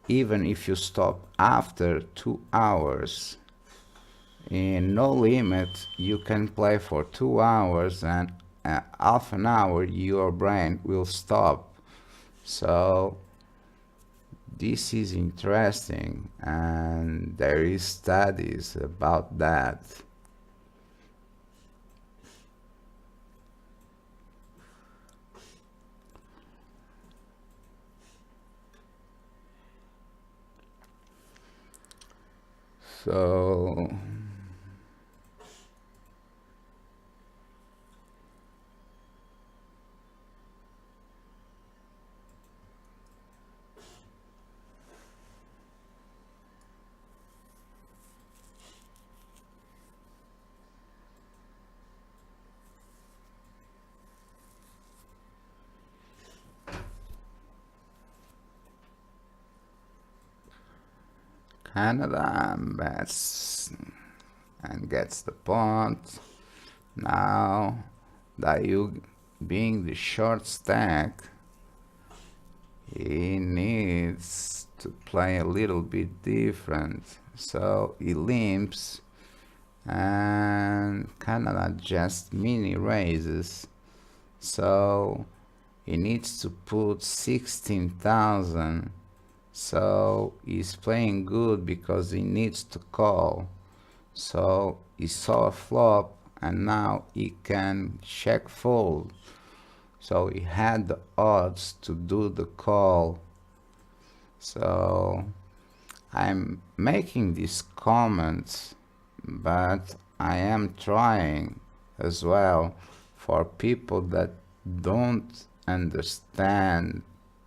even if you stop after 2 hours, in no limit you can play for 2 hours, and half an hour your brain will stop. So this is interesting, and there is studies about that. So Canada bets and gets the point. Now Dayu, being the short stack, he needs to play a little bit different. So he limps, and Canada just mini raises. So he needs to put 16,000. So he's playing good because he needs to call. So he saw a flop, and now he can check fold. So he had the odds to do the call. So I'm making these comments, but I am trying as well for people that don't understand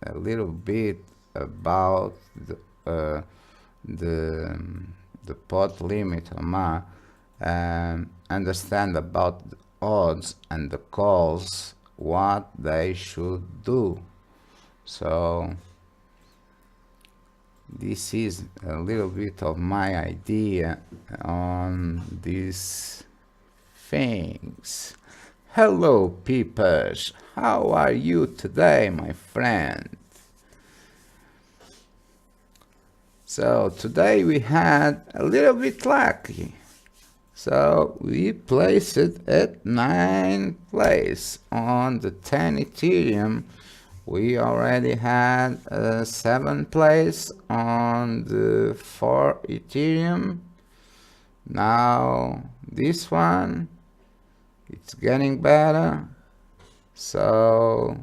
a little bit about the pot limit OMA, understand about the odds and the calls, what they should do. So this is a little bit of my idea on these things. Hello peepers, how are you today, my friend? So today we had a little bit lucky. So we placed it at 9th place on the 10 Ethereum. We already had 7th place on the 4 Ethereum. Now this one, it's getting better. So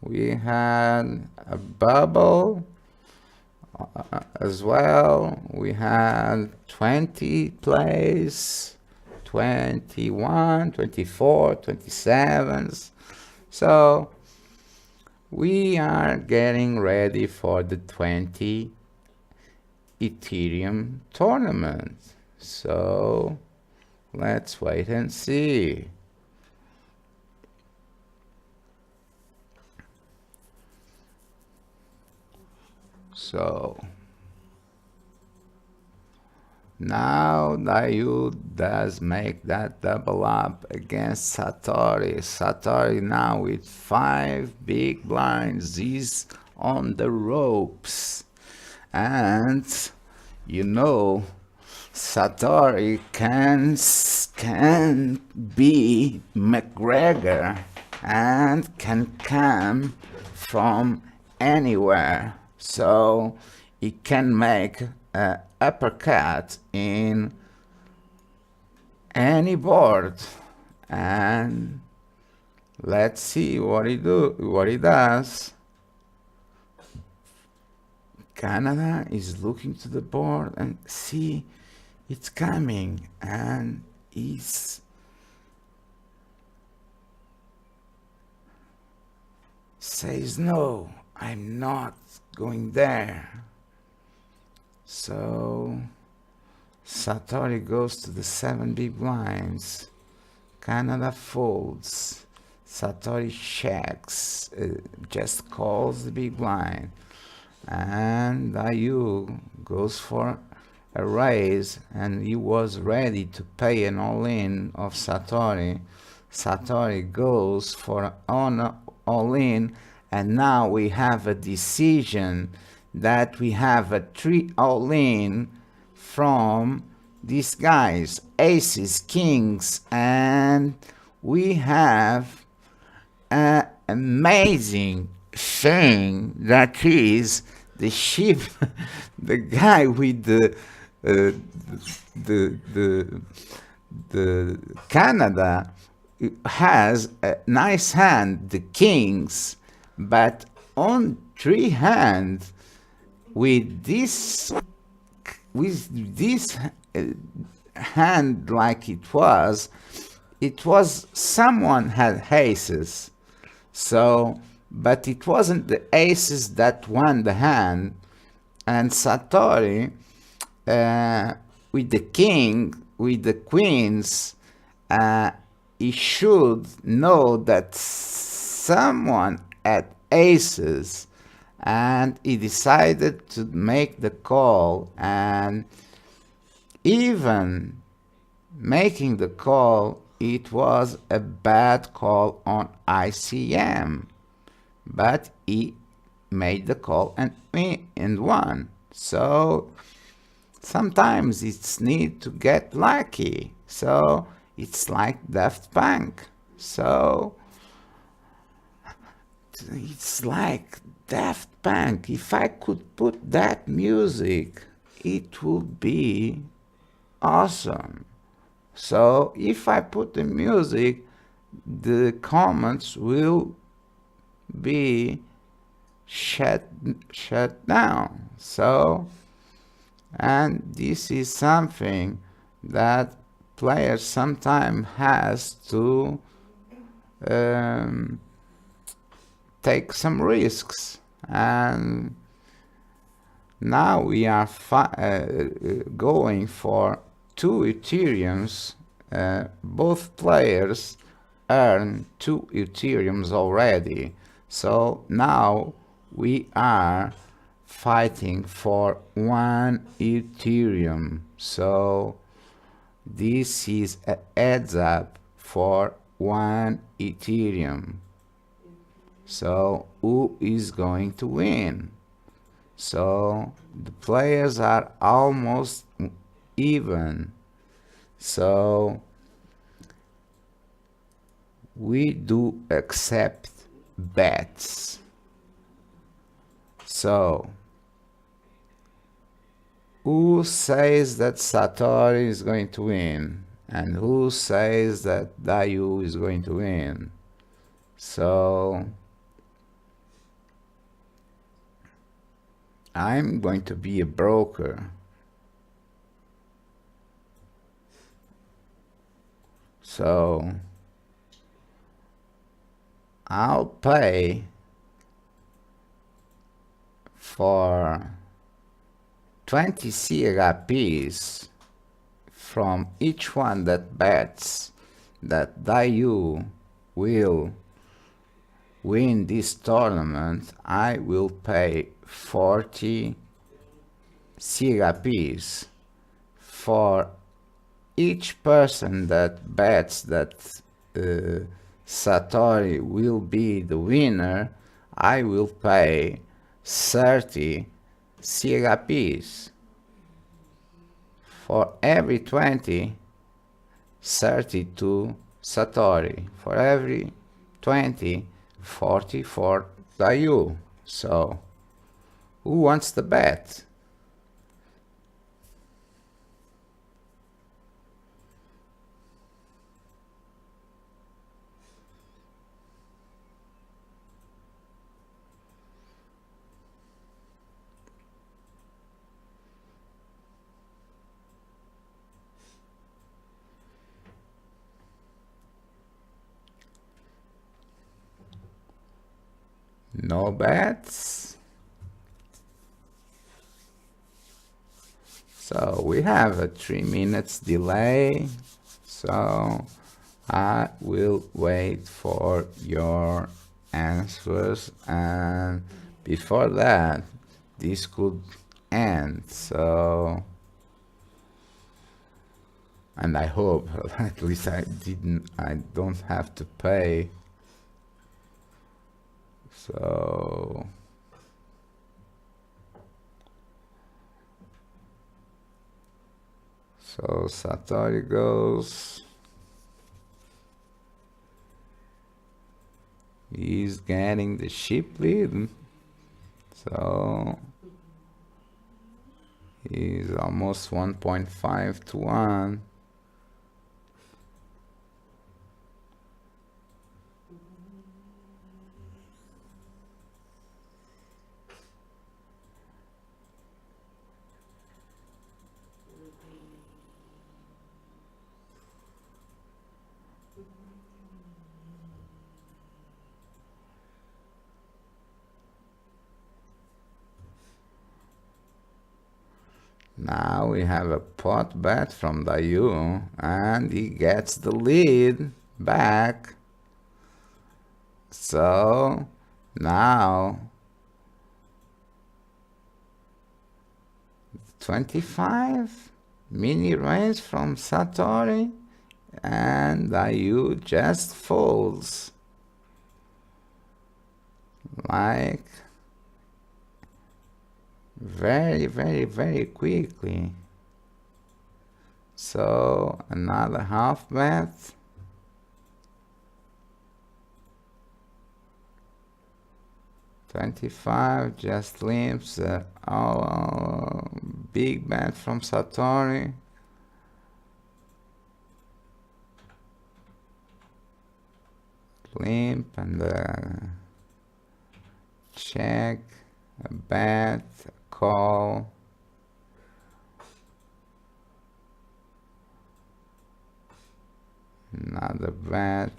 we had a bubble as well. We had 20 place, 21, 24, 27s. So we are getting ready for the 20 Ethereum tournament. So let's wait and see. So now Dayu does make that double up against Satori. Satori now with 5 big blinds is on the ropes. And you know, Satori can be McGregor and can come from anywhere. So it can make an uppercut in any board. And let's see what he does. Canada is looking to the board and see it's coming, and he's says no, I'm not going there. So Satori goes to the 7 big blinds. Canada folds. Satori checks, just calls the big blind. And Dayu goes for a raise, and he was ready to pay an all-in of Satori. Satori goes for an all-in, and now we have a decision that we have a 3 all-in from these guys, aces, kings, and we have an amazing thing that is the ship. The guy with the Canada has a nice hand, the kings, but on 3 hands with this hand, like it was someone had aces. So, but it wasn't the aces that won the hand, and Satori with the king, with the queens, he should know that someone had aces, and he decided to make the call. And even making the call, it was a bad call on ICM, but he made the call and won. So sometimes it's need to get lucky. So it's like Daft Punk. So it's like Daft Punk. If I could put that music, it would be awesome. So if I put the music, the comments will be shut down. So, and this is something that players sometimes has to take some risks. And now we are going for 2 Ethereums. Both players earn 2 Ethereums already. So now we are fighting for 1 Ethereum. So this is a heads up for 1 Ethereum. So who is going to win? So the players are almost even. So we do accept bets. So who says that Satori is going to win? And who says that Dayu is going to win? So I'm going to be a broker. So I'll pay for 20 CHPs from each one that bets that Dayu will win this tournament. I will pay 40 CHPs for each person that bets that Satori will be the winner. I will pay 30 CHPs. For every 20, 30 to Satori. For every 20, 40 for Dayu. So who wants the bet? No bets. So we have a 3 minutes delay. So I will wait for your answers, and before that this could end. So, and I hope at least I don't have to pay. So Satori goes. He's getting the ship lead. So he's almost 1.5 to 1. Now we have a pot bet from Dayu, and he gets the lead back. So now 25 mini range from Satori, and Dayu just folds like very quickly. So another half bet. $25 just limps. Big bet from Satori. Limp and check, a bet, a call. Another bet.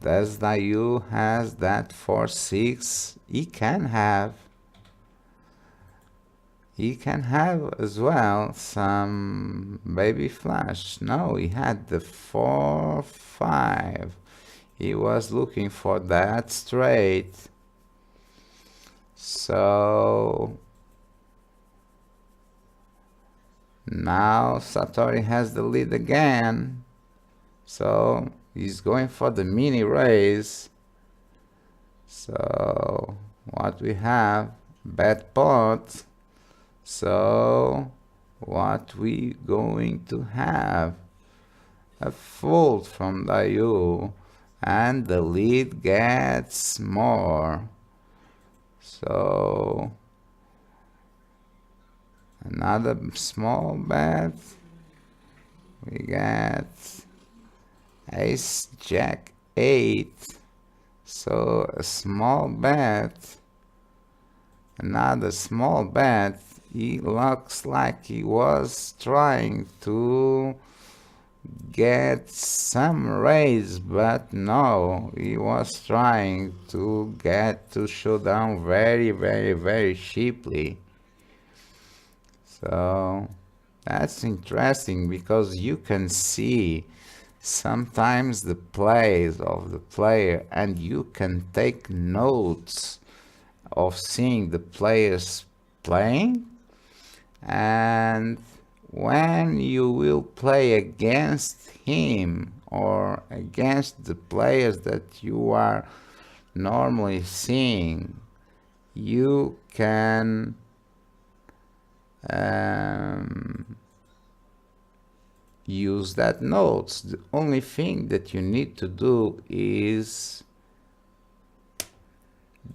Does Dayu has that 4-6? He can have as well some baby flush. No, he had the 4-5. He was looking for that straight. So now Satori has the lead again. So he's going for the mini raise. So what we have? Bet pot. So what we going to have? A fold from Dayu, and the lead gets more. So another small bet. We get Ace Jack 8. So a small bet. Another small bet. He looks like he was trying to get some raise, but no, he was trying to get to showdown very cheaply. So that's interesting, because you can see sometimes the plays of the player, and you can take notes of seeing the players playing, and when you will play against him or against the players that you are normally seeing, you can use that notes. The only thing that you need to do is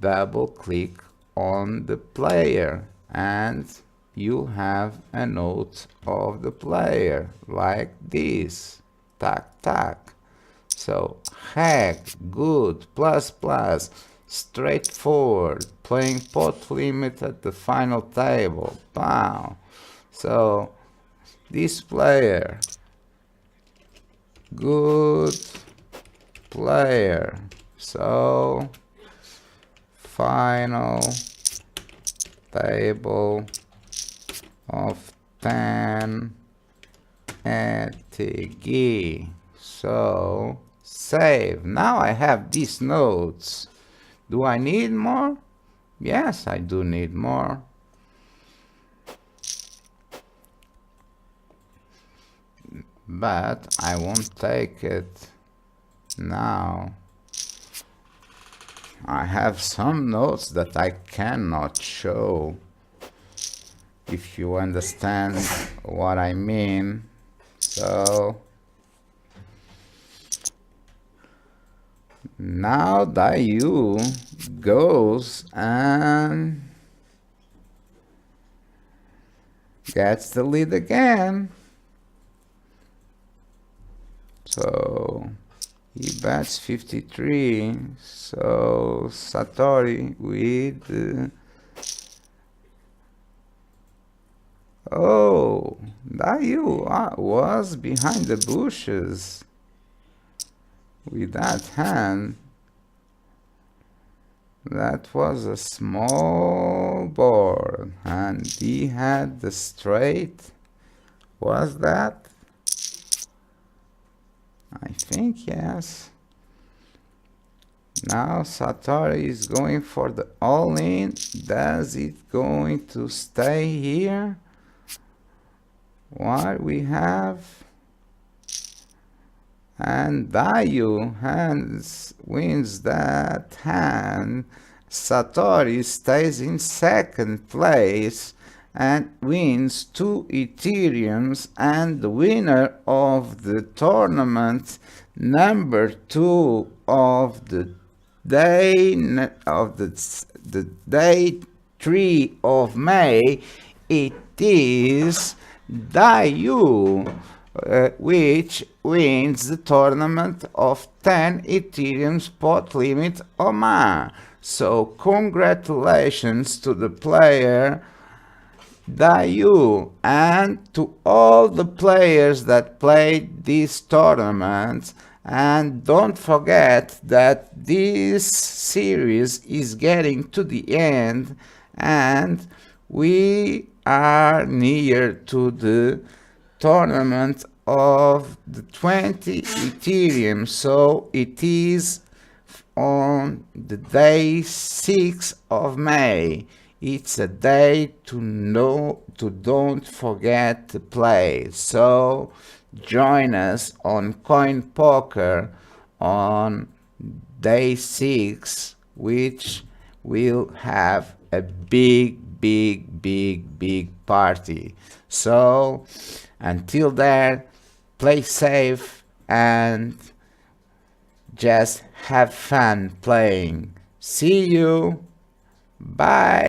double click on the player, and you have a note of the player like this. Tac tac. So hack, good, plus, straightforward, playing pot limit at the final table. Wow. So this player, good player. So final table of 10 ETH. So save. Now I have these nodes. Do I need more? Yes, I do need more. But I won't take it now. I have some nodes that I cannot show, if you understand what I mean. So now Dayu goes and gets the lead again. So he bets 53. So Satori with oh, Dayu was behind the bushes with that hand. That was a small board, and he had the straight. Was that? I think yes. Now Satori is going for the all-in. Does it going to stay here? What we have? And Dayu wins that hand. Satori stays in second place and wins 2 Ethereums, and the winner of the tournament number 2 of the day of the day 3 of May, it is Dayu, which wins the tournament of 10 Ethereum spot limit Oman. So congratulations to the player Dayu, and to all the players that played this tournament. And don't forget that this series is getting to the end, and we are near to the tournament of the 20 Ethereum. So it is on the day 6 of May. It's a day to don't forget to play. So join us on Coin Poker on day 6, which will have a big party. So until then, play safe and just have fun playing. See you. Bye.